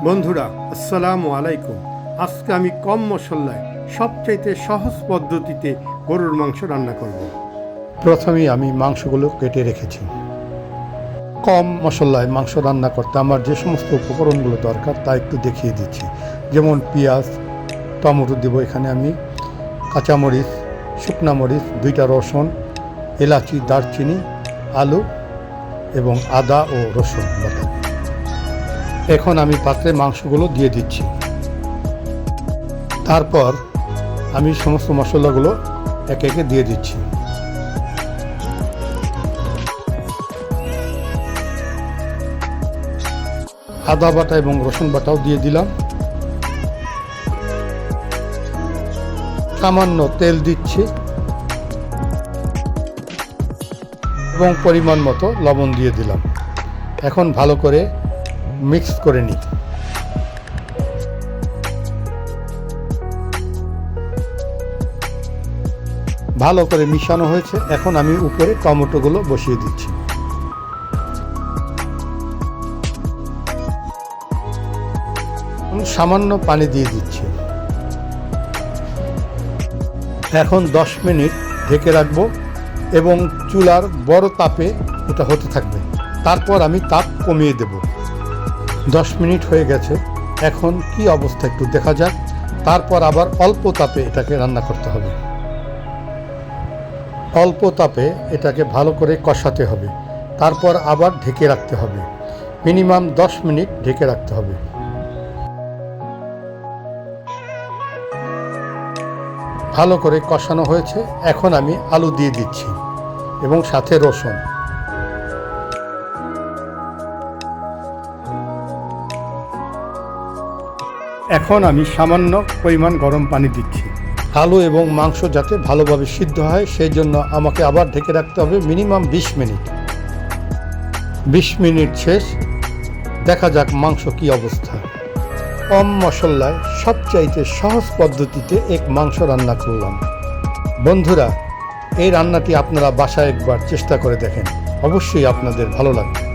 বন্ধুরা আসসালামু আলাইকুম। আজকে আমি কম মশলায় সবচাইতে সহজ পদ্ধতিতে গরুর মাংস রান্না করব। প্রথমেই আমি মাংসগুলো কেটে রেখেছি। কম মশলায় মাংস রান্না করতে আমার যে সমস্ত উপকরণগুলো দরকার তা একটু দেখিয়ে দিচ্ছি। যেমন পেঁয়াজ, টমেটো দেব এখানে আমি, কাঁচামরিচ, শুকনা মরিচ, 2টা রসুন, এলাচি, দারচিনি, আলু এবং আদা ও রসুন বাটা। এখন আমি পাত্রে মাংসগুলো দিয়ে দিচ্ছি। তারপর আমি সমস্ত মশলাগুলো একে একে দিয়ে দিচ্ছি। আদা বাটা এবং রসুন বাটাও দিয়ে দিলাম। সামান্য তেল দিচ্ছি এবং পরিমাণ মতো লবণ দিয়ে দিলাম। এখন ভালো করে মিক্স করে নিই। ভালো করে মিশানো হয়েছে। এখন আমি উপরে টমেটোগুলো বসিয়ে দিচ্ছি। সামান্য পানি দিয়ে দিচ্ছি। এখন 10 মিনিট ঢেকে রাখবো এবং চুলার বড় তাপে এটা হতে থাকবে। তারপর আমি তাপ কমিয়ে দেব। 10 মিনিট হয়ে গেছে। এখন কি অবস্থা একটু দেখা যাক। তারপর আবার অল্প তাপে এটাকে রান্না করতে হবে। অল্প তাপে এটাকে ভালো করে কষাতে হবে। তারপর আবার ঢেকে রাখতে হবে। মিনিমাম 10 মিনিট ঢেকে রাখতে হবে। ভালো করে কষানো হয়েছে। এখন আমি আলু দিয়ে দিচ্ছি এবং সাথে রসুন। এখন আমি সামান্য পরিমাণ গরম পানি দিচ্ছি। আলু এবং মাংস যাতে ভালোভাবে সিদ্ধ হয় সেই জন্য আমাকে আবার ঢেকে রাখতে হবে মিনিমাম 20 মিনিট। 20 মিনিট শেষ। দেখা যাক মাংস কি অবস্থা। কম মশলায় সবচাইতে সহজ পদ্ধতিতে এক মাংস রান্না করলাম। বন্ধুরা, এই রান্নাটি আপনারা বাসায় একবার চেষ্টা করে দেখেন, অবশ্যই আপনাদের ভালো লাগবে।